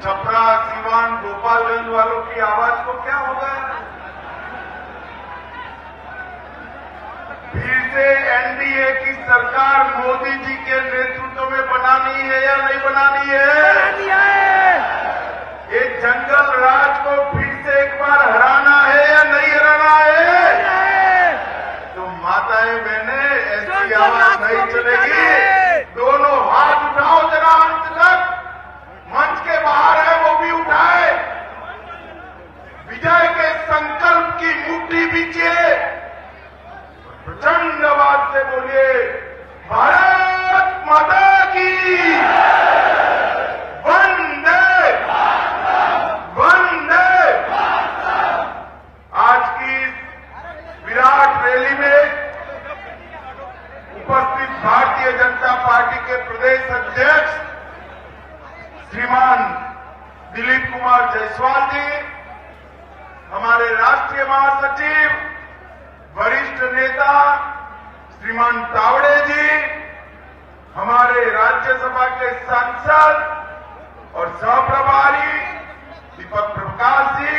छपरा, सीवान, गोपालगंज वालों की आवाज को क्या होगा? फिर से एनडीए की सरकार मोदी जी के नेतृत्व में बनानी है या नहीं बनानी है? ये जंगल राज को फिर से एक बार हराना है या नहीं हराना है? तो माताएं बहनें, ऐसी आवाज नहीं चलेगी। दोनों हाथ उठाओ जरा अंत तक। मंच के बाहर है वो भी उठाए। विजय के संकल्प की मुट्ठी बीचिए। प्रचंड आवाज से बोलिए, भारत माता की वंदे वंदे। आज की विराट रैली में उपस्थित भारतीय जनता पार्टी के प्रदेश अध्यक्ष श्रीमान दिलीप कुमार जायसवाल जी, हमारे राष्ट्रीय महासचिव वरिष्ठ नेता श्रीमान तावड़े जी, हमारे राज्यसभा के सांसद और सहप्रभारी दीपक प्रकाश जी,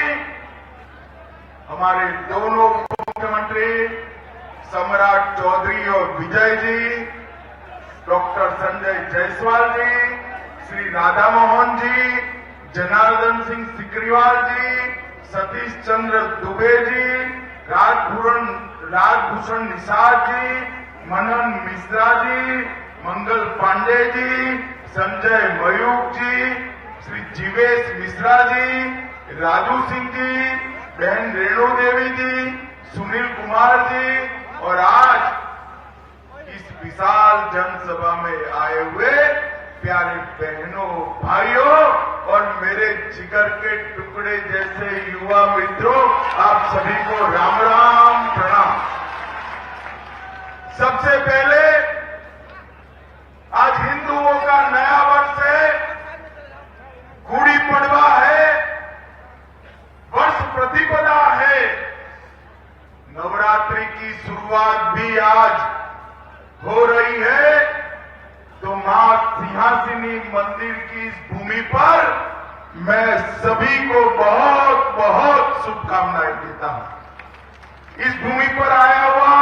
हमारे दोनों मुख्यमंत्री सम्राट चौधरी और विजय जी, डॉक्टर संजय जायसवाल जी, श्री राधा मोहन जी, जनार्दन सिंह सिकरीवाल जी, सतीश चंद्र दुबे जी, राजभूषण निषाद जी, मनन मिश्रा जी, मंगल पांडे जी, संजय मयूख जी, श्री जीवेश मिश्रा जी, राजू सिंह जी, बहन रेणु देवी जी, सुनील कुमार जी और आज इस विशाल जनसभा में आए हुए प्यारे बहनों, भाइयों और मेरे जिगर के टुकड़े जैसे युवा मित्रों, आप सभी को राम राम प्रणाम। सबसे पहले आज हिंदुओं का नया वर्ष है, गुड़ी पड़वा है, वर्ष प्रतिपदा है। नवरात्रि की शुरुआत भी आज हो रही है। तो मां सिंहासिनी मंदिर की इस भूमि पर मैं सभी को बहुत बहुत शुभकामनाएं देता हूं। इस भूमि पर आया हुआ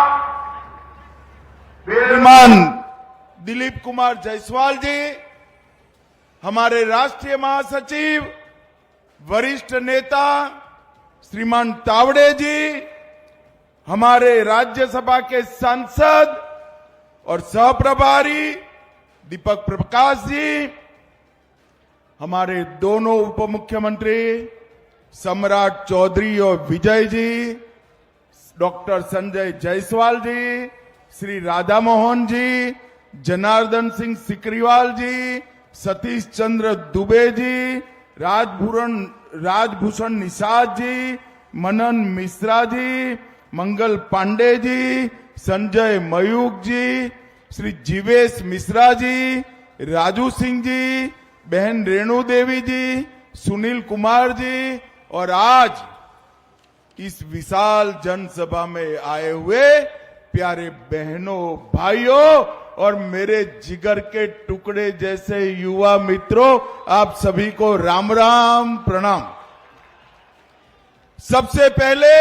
श्रीमान दिलीप कुमार जायसवाल जी, हमारे राष्ट्रीय महासचिव वरिष्ठ नेता श्रीमान तावड़े जी, हमारे राज्यसभा के सांसद और सहप्रभारी दीपक प्रकाश जी, हमारे दोनों उप मुख्यमंत्री सम्राट चौधरी और विजय जी, डॉक्टर संजय जायसवाल जी, श्री राधा मोहन जी, जनार्दन सिंह सिकरीवाल जी, सतीश चंद्र दुबे जी, राजभूषण निषाद जी, मनन मिश्रा जी, मंगल पांडे जी, संजय मयूख जी, श्री जीवेश मिश्रा जी, राजू सिंह जी, बहन रेणु देवी जी, सुनील कुमार जी और आज इस विशाल जनसभा में आए हुए प्यारे बहनों, भाइयों और मेरे जिगर के टुकड़े जैसे युवा मित्रों, आप सभी को राम राम प्रणाम। सबसे पहले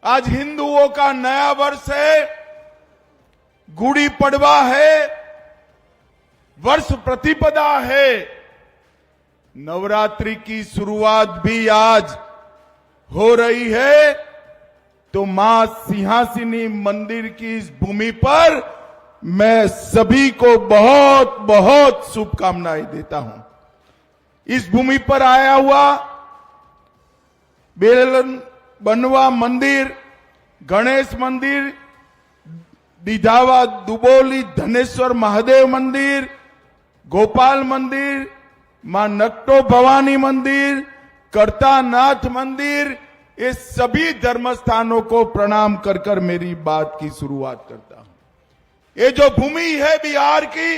आज हिंदुओं का नया वर्ष है, गुड़ी पड़वा है, वर्ष प्रतिपदा है। नवरात्रि की शुरुआत भी आज हो रही है। तो मां सिंहासिनी मंदिर की इस भूमि पर मैं सभी को बहुत बहुत शुभकामनाएं देता हूं। इस भूमि पर आया हुआ बेलन बनवा मंदिर, गणेश मंदिर, दिधावा दुबोली धनेश्वर महादेव मंदिर, गोपाल मंदिर, मां नकटो भवानी मंदिर, करतानाथ मंदिर, ये सभी धर्म स्थानों को प्रणाम कर कर मेरी बात की शुरुआत करता हूं। ये जो भूमि है बिहार की,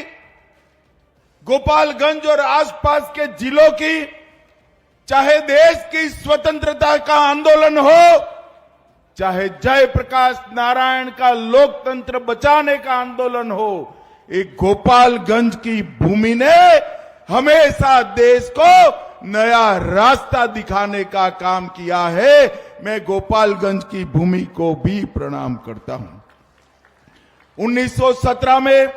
गोपालगंज और आसपास के जिलों की, चाहे देश की स्वतंत्रता का आंदोलन हो, चाहे जयप्रकाश नारायण का लोकतंत्र बचाने का आंदोलन हो, एक गोपालगंज की भूमि ने हमेशा देश को नया रास्ता दिखाने का काम किया है। मैं गोपालगंज की भूमि को भी प्रणाम करता हूं। 1917 में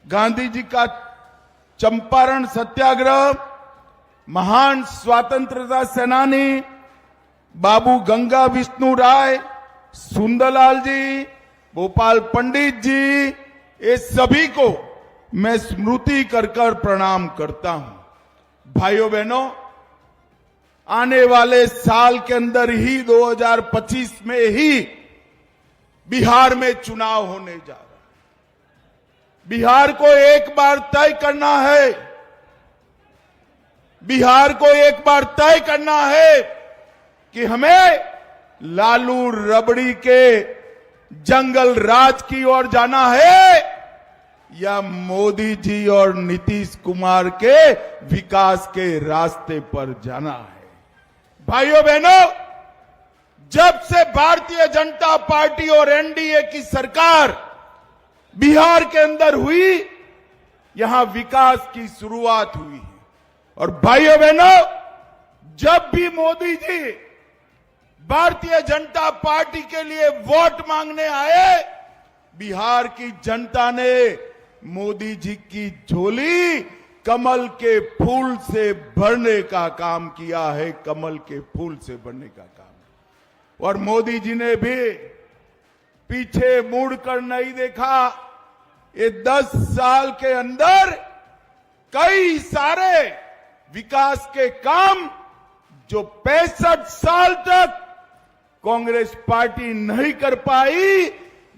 गांधी जी का चंपारण सत्याग्रह, महान स्वतंत्रता सेनानी बाबू गंगा विष्णु राय, सुंदरलाल जी, गोपाल पंडित जी, ये सभी को मैं स्मृति कर प्रणाम करता हूं। भाइयों बहनों, आने वाले साल के अंदर ही 2025 में ही बिहार में चुनाव होने जा रहा है। बिहार को एक बार तय करना है, बिहार को एक बार तय करना है कि हमें लालू रबड़ी के जंगल राज की ओर जाना है या मोदी जी और नीतीश कुमार के विकास के रास्ते पर जाना है। भाइयों बहनों, जब से भारतीय जनता पार्टी और एनडीए की सरकार बिहार के अंदर हुई, यहां विकास की शुरुआत हुई है। और भाइयों बहनों, जब भी मोदी जी भारतीय जनता पार्टी के लिए वोट मांगने आए, बिहार की जनता ने मोदी जी की झोली कमल के फूल से भरने का काम किया है, कमल के फूल से भरने का काम। और मोदी जी ने भी पीछे मुड़कर नहीं देखा। ये 10 साल के अंदर कई सारे विकास के काम जो 65 साल तक कांग्रेस पार्टी नहीं कर पाई,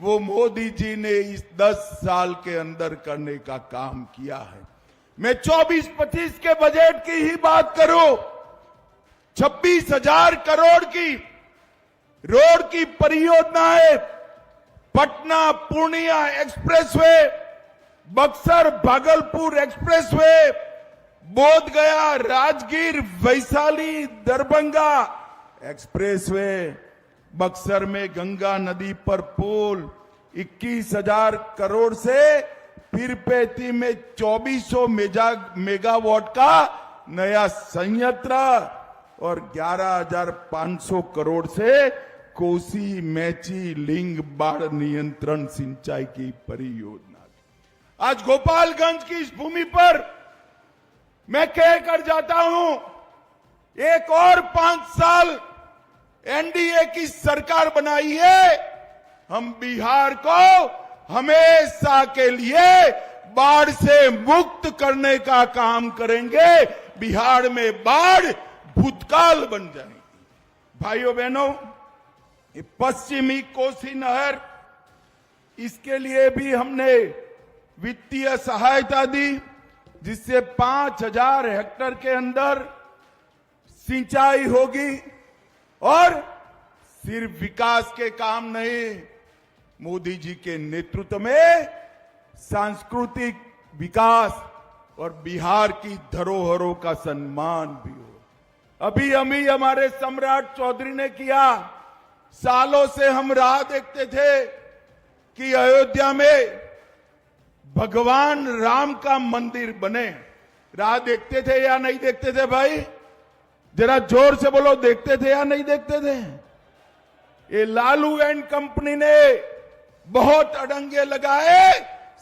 वो मोदी जी ने इस 10 साल के अंदर करने का काम किया है। मैं 24-25 के बजट की ही बात करूं, 26,000 करोड़ की रोड की परियोजनाएं, पटना पूर्णिया एक्सप्रेसवे, बक्सर भागलपुर एक्सप्रेसवे, बोध गया राजगीर वैशाली दरभंगा एक्सप्रेसवे, बक्सर में गंगा नदी पर पुल 21,000 करोड़ से पीरपेती में 2400 मेगावाट का नया संयंत्र और 11,500 करोड़ से कोसी मैची लिंग बाढ़ नियंत्रण सिंचाई की परियोजना। आज गोपालगंज की इस भूमि पर मैं कहकर जाता हूं, एक और 5 साल एनडीए की सरकार बनाई है, हम बिहार को हमेशा के लिए बाढ़ से मुक्त करने का काम करेंगे। बिहार में बाढ़ भूतकाल बन जाएगी। भाइयों बहनों, ये पश्चिमी कोसी नहर, इसके लिए भी हमने वित्तीय सहायता दी, जिससे 5,000 हेक्टेयर के अंदर सिंचाई होगी। और सिर्फ विकास के काम नहीं, मोदी जी के नेतृत्व में सांस्कृतिक विकास और बिहार की धरोहरों का सम्मान भी हो। अभी हमारे सम्राट चौधरी ने किया। सालों से हम राह देखते थे कि अयोध्या में भगवान राम का मंदिर बने। राह देखते थे या नहीं देखते थे भाई? जरा जोर से बोलो, देखते थे या नहीं देखते थे? ये लालू एंड कंपनी ने बहुत अड़ंगे लगाए।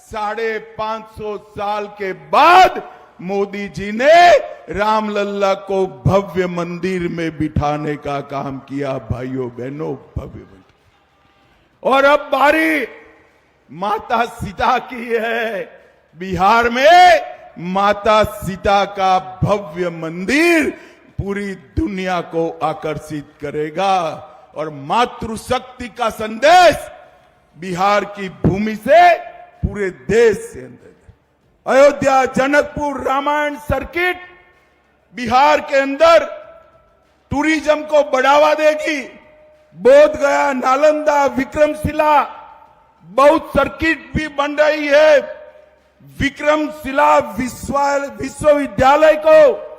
550 साल के बाद मोदी जी ने रामलल्ला को भव्य मंदिर में बिठाने का काम किया। भाइयों बहनों, भव्य मंदिर। और अब बारी माता सीता की है। बिहार में माता सीता का भव्य मंदिर पूरी दुनिया को आकर्षित करेगा और मातृशक्ति का संदेश बिहार की भूमि से पूरे देश से अंदर। अयोध्या जनकपुर रामायण सर्किट बिहार के अंदर टूरिज्म को बढ़ावा देगी। बोध गया, नालंदा, विक्रमशिला बहुत सर्किट भी बन रही है। विक्रमशिला विश्वविद्यालय को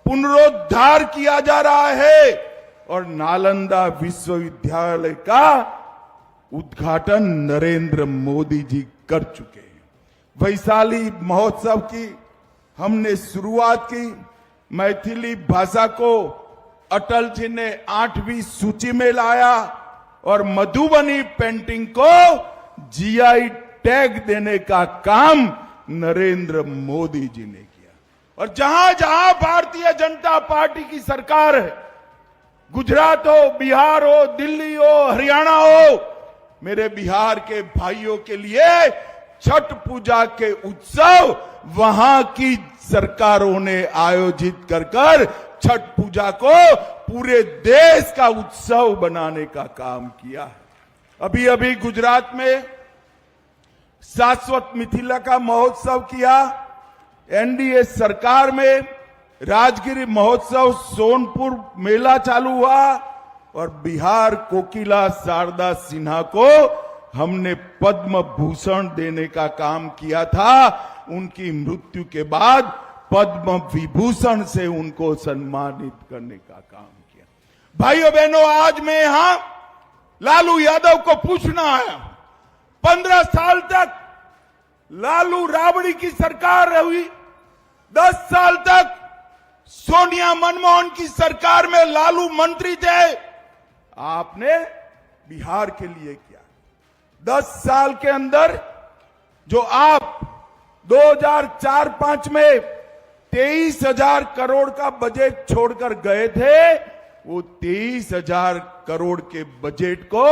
पुनरुद्धार किया जा रहा है और नालंदा विश्वविद्यालय का उद्घाटन नरेंद्र मोदी जी कर चुके हैं। वैशाली महोत्सव की हमने शुरुआत की। मैथिली भाषा को अटल जी ने 8वीं सूची में लाया और मधुबनी पेंटिंग को जीआई टैग देने का काम नरेंद्र मोदी जी ने किया। और जहां जहां भारतीय जनता पार्टी की सरकार है, गुजरात हो, बिहार हो, दिल्ली हो, हरियाणा हो, मेरे बिहार के भाइयों के लिए छठ पूजा के उत्सव वहां की सरकारों ने आयोजित कर छठ पूजा को पूरे देश का उत्सव बनाने का काम किया है। अभी अभी गुजरात में शाश्वत मिथिला का महोत्सव किया। एनडीए सरकार में राजगिरी महोत्सव, सोनपुर मेला चालू हुआ और बिहार कोकिला शारदा सिन्हा को हमने पद्म भूषण देने का काम किया था। उनकी मृत्यु के बाद पद्म विभूषण से उनको सम्मानित करने का काम किया। भाइयों बहनों, आज मैं यहां लालू यादव को पूछना आया हूं। 15 साल तक लालू राबड़ी की सरकार रही, 10 साल तक सोनिया मनमोहन की सरकार में लालू मंत्री थे। आपने बिहार के लिए किया। 10 साल के अंदर जो आप 2004-05 में 23,000 करोड़ का बजट छोड़कर गए थे, वो 23,000 करोड़ के बजट को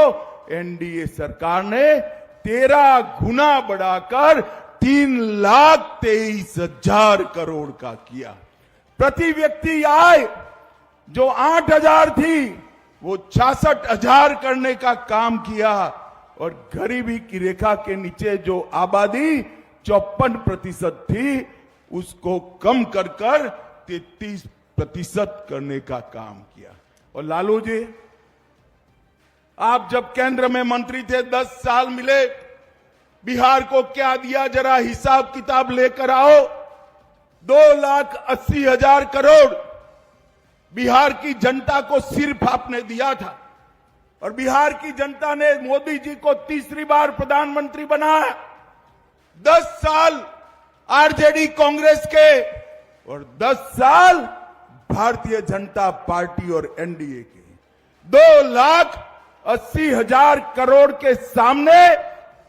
एनडीए सरकार ने 13 गुना बढ़ाकर 3,23,000 करोड़ का किया। प्रति व्यक्ति आय जो 8,000 थी वो 66,000 करने का काम किया और गरीबी की रेखा के नीचे जो आबादी 54% थी उसको कम कर 33% करने का काम किया। और लालू जी, आप जब केंद्र में मंत्री थे, 10 साल मिले, बिहार को क्या दिया जरा हिसाब किताब लेकर आओ। 2,80,000 करोड़ बिहार की जनता को सिर्फ आपने दिया था और बिहार की जनता ने मोदी जी को तीसरी बार प्रधानमंत्री बनाया। 10 साल आरजेडी कांग्रेस के और 10 साल भारतीय जनता पार्टी और एनडीए के। 2,80,000 करोड़ के सामने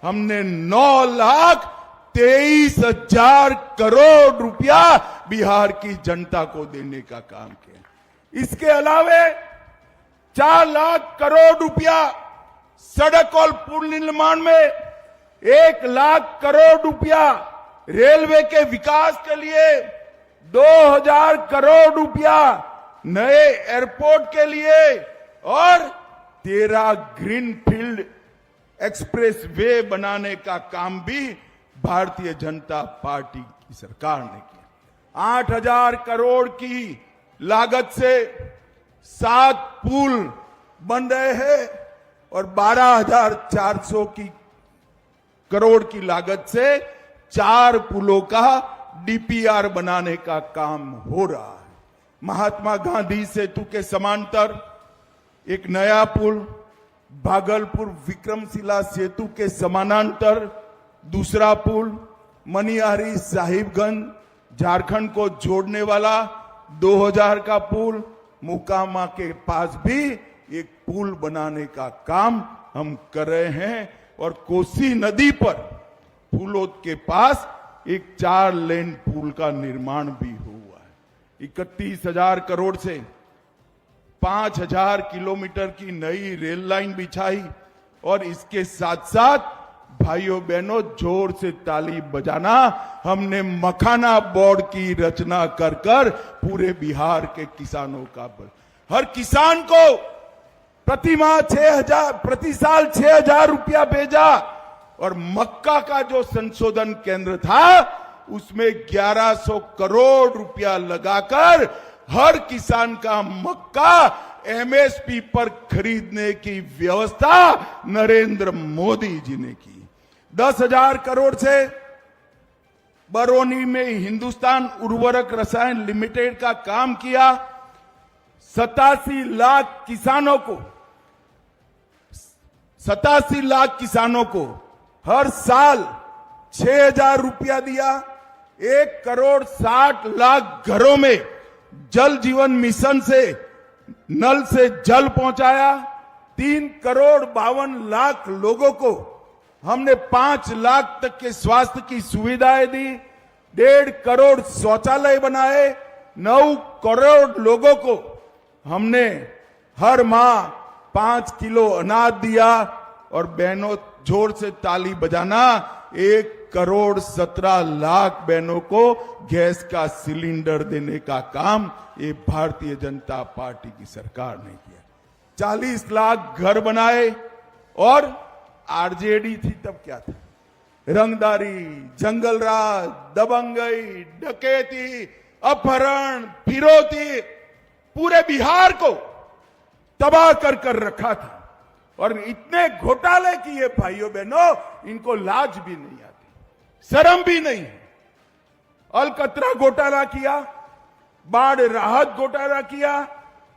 हमने 9,23,000 करोड़ रुपया बिहार की जनता को देने का काम किया। इसके अलावे 4 लाख करोड़ रुपया सड़क और पुल निर्माण में, 1 लाख करोड़ रुपया रेलवे के विकास के लिए, 2,000 करोड़ रुपया नए एयरपोर्ट के लिए और 13 ग्रीनफील्ड एक्सप्रेस वे बनाने का काम भी भारतीय जनता पार्टी की सरकार ने किया। 8,000 करोड़ की लागत से 7 पुल बन रहे हैं और 12,400 करोड़ की लागत से 4 पुलों का डीपीआर बनाने का काम हो रहा है। महात्मा गांधी सेतु के समांतर एक नया पुल, भागलपुर विक्रमशिला सेतु के समानांतर दूसरा पुल, मनिहारी साहिबगंज झारखंड को जोड़ने वाला 2000 का पुल, मोकामा के पास भी एक पुल बनाने का काम हम कर रहे हैं और कोसी नदी पर फूलोद के पास एक 4 लेन पुल का निर्माण भी हुआ है। 31,000 करोड़ से 5,000 किलोमीटर की नई रेल लाइन बिछाई और इसके साथ साथ भाइयों बहनों जोर से ताली बजाना, हमने मखाना बोर्ड की रचना कर पूरे बिहार के किसानों का हर किसान को प्रति साल 6,000 रुपया भेजा और मक्का का जो संशोधन केंद्र था उसमें 1,100 करोड़ रुपया लगाकर हर किसान का मक्का एमएसपी पर खरीदने की व्यवस्था नरेंद्र मोदी जी ने की। 10,000 करोड़ से बरौनी में हिंदुस्तान उर्वरक रसायन लिमिटेड का काम किया। 87 लाख किसानों को हर साल 6,000 रुपया दिया। 1,60,00,000 घरों में जल जीवन मिशन से नल से जल पहुंचाया। 3,52,00,000 लोगों को हमने 5 लाख तक के स्वास्थ्य की सुविधाएं दी। 1.5 करोड़ शौचालय बनाए। 9 करोड़ लोगों को हमने हर माह 5 किलो अनाज दिया। और बहनों, जोर से ताली बजाना, 1,17,00,000 बहनों को गैस का सिलेंडर देने का काम ये भारतीय जनता पार्टी की सरकार ने किया। 40 लाख घर बनाए। और आरजेडी थी तब क्या था? रंगदारी, जंगलराज, दबंगई, डकैती, अपहरण, फिरौती, पूरे बिहार को तबाह कर रखा था। और इतने घोटाले किए भाइयों बहनों, इनको लाज भी नहीं आती, शर्म भी नहीं है। अलकतरा घोटाला किया, बाढ़ राहत घोटाला किया,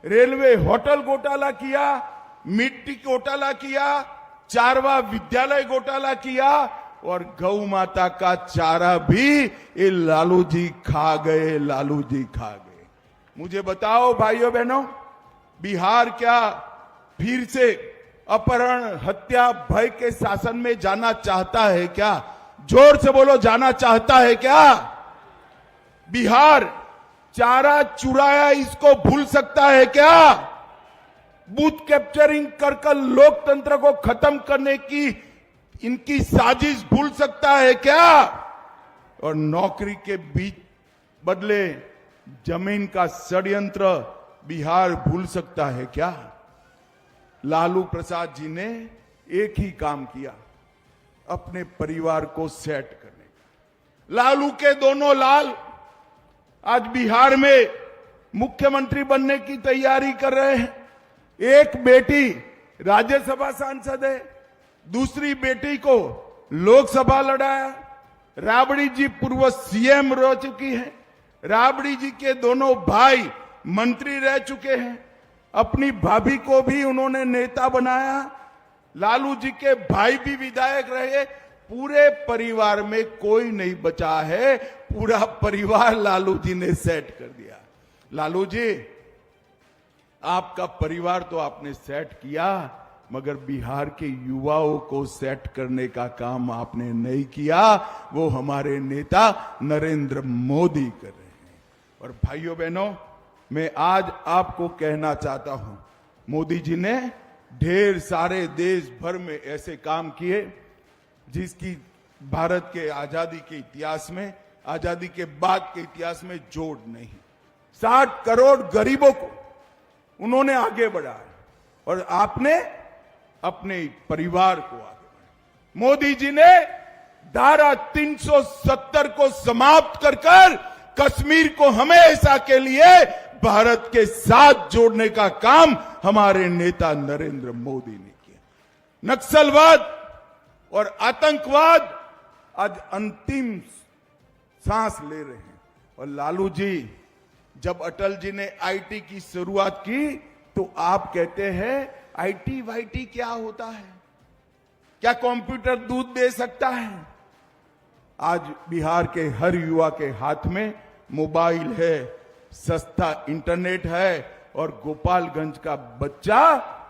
रेलवे होटल घोटाला किया, मिट्टी घोटाला किया, चारवा विद्यालय घोटाला किया। और गौ माता का चारा भी ये लालू जी खा गए, लालू जी खा गए। मुझे बताओ भाइयों बहनों, बिहार क्या फिर से अपहरण, हत्या, भय के शासन में जाना चाहता है क्या? जोर से बोलो, जाना चाहता है क्या? बिहार चारा चुराया इसको भूल सकता है क्या? बूथ कैप्चरिंग कर लोकतंत्र को खत्म करने की इनकी साजिश भूल सकता है क्या? और नौकरी के बीच बदले जमीन का षड्यंत्र बिहार भूल सकता है क्या? लालू प्रसाद जी ने एक ही काम किया, अपने परिवार को सेट करने का। लालू के दोनों लाल आज बिहार में मुख्यमंत्री बनने की तैयारी कर रहे हैं। एक बेटी राज्यसभा सांसद है, दूसरी बेटी को लोकसभा लड़ाया। राबड़ी जी पूर्व सीएम रह चुकी हैं। राबड़ी जी के दोनों भाई मंत्री रह चुके हैं। अपनी भाभी को भी उन्होंने नेता बनाया। लालू जी के भाई भी विधायक रहे। पूरे परिवार में कोई नहीं बचा है, पूरा परिवार लालू जी ने सेट कर दिया। लालू जी, आपका परिवार तो आपने सेट किया, मगर बिहार के युवाओं को सेट करने का काम आपने नहीं किया। वो हमारे नेता नरेंद्र मोदी कर रहे हैं। और भाइयों बहनों, मैं आज आपको कहना चाहता हूं, मोदी जी ने ढेर सारे देश भर में ऐसे काम किए जिसकी भारत के आजादी के इतिहास में, आजादी के बाद के इतिहास में जोड़ नहीं। 60 करोड़ गरीबों को उन्होंने आगे बढ़ाया और आपने अपने परिवार को आगे बढ़ाया। मोदी जी ने धारा 370 को समाप्त कर कश्मीर को हमेशा के लिए भारत के साथ जोड़ने का काम हमारे नेता नरेंद्र मोदी ने किया। नक्सलवाद और आतंकवाद आज अंतिम सांस ले रहे हैं। और लालू जी, जब अटल जी ने आईटी की शुरुआत की तो आप कहते हैं आईटी वाईटी क्या होता है? क्या कंप्यूटर दूध दे सकता है? आज बिहार के हर युवा के हाथ में मोबाइल है, सस्ता इंटरनेट है और गोपालगंज का बच्चा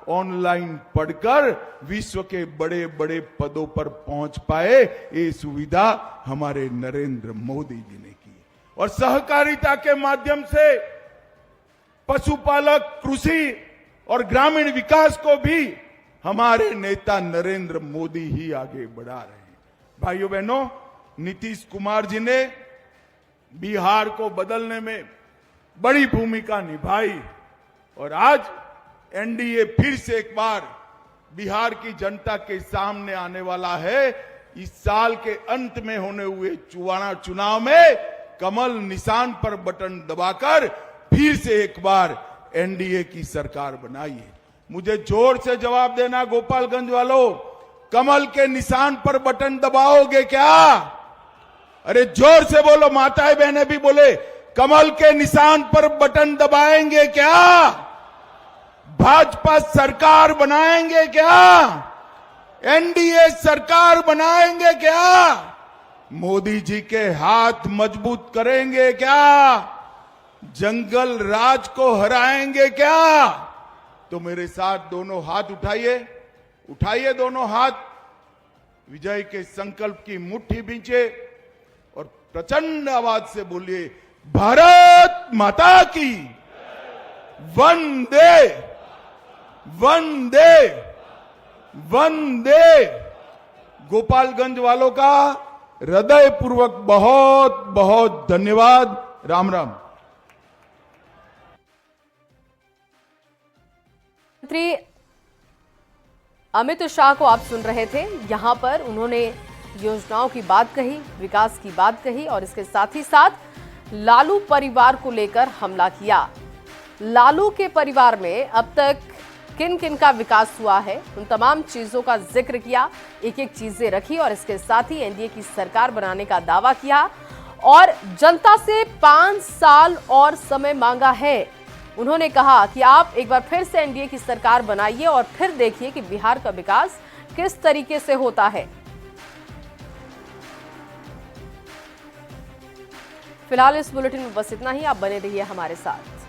ऑनलाइन पढ़कर विश्व के बड़े बड़े पदों पर पहुंच पाए। ये सुविधा हमारे नरेंद्र मोदी जी ने की। और सहकारिता के माध्यम से पशुपालक, कृषि और ग्रामीण विकास को भी हमारे नेता नरेंद्र मोदी ही आगे बढ़ा रहे हैं। भाइयों बहनों, नीतीश कुमार जी ने बिहार को बदलने में बड़ी भूमिका निभाई और आज एनडीए फिर से एक बार बिहार की जनता के सामने आने वाला है। इस साल के अंत में होने हुए चुनाव में कमल निशान पर बटन दबाकर फिर से एक बार एनडीए की सरकार बनाई है। मुझे जोर से जवाब देना गोपालगंज वालों, कमल के निशान पर बटन दबाओगे क्या? अरे जोर से बोलो, माताएं बहनें भी बोले, कमल के निशान पर बटन दबाएंगे क्या? भाजपा सरकार बनाएंगे क्या? एनडीए सरकार बनाएंगे क्या? मोदी जी के हाथ मजबूत करेंगे क्या? जंगल राज को हराएंगे क्या? तो मेरे साथ दोनों हाथ उठाइए, उठाइए दोनों हाथ, विजय के संकल्प की मुट्ठी बींचे और प्रचंड आवाज से बोलिए, भारत माता की वंदे वंदे वंदे। गोपालगंज वालों का हृदयपूर्वक बहुत बहुत धन्यवाद। राम राम। मंत्री अमित शाह को आप सुन रहे थे। यहां पर उन्होंने योजनाओं की बात कही, विकास की बात कही और इसके साथ ही साथ लालू परिवार को लेकर हमला किया। लालू के परिवार में अब तक किन किन का विकास हुआ है, उन तमाम चीजों का जिक्र किया, एक एक चीजें रखी और इसके साथ ही एनडीए की सरकार बनाने का दावा किया और जनता से 5 साल और समय मांगा है। उन्होंने कहा कि आप एक बार फिर से एनडीए की सरकार बनाइए और फिर देखिए कि बिहार का विकास किस तरीके से होता है। फिलहाल इस बुलेटिन में बस इतना ही। आप बने रहिए हमारे साथ।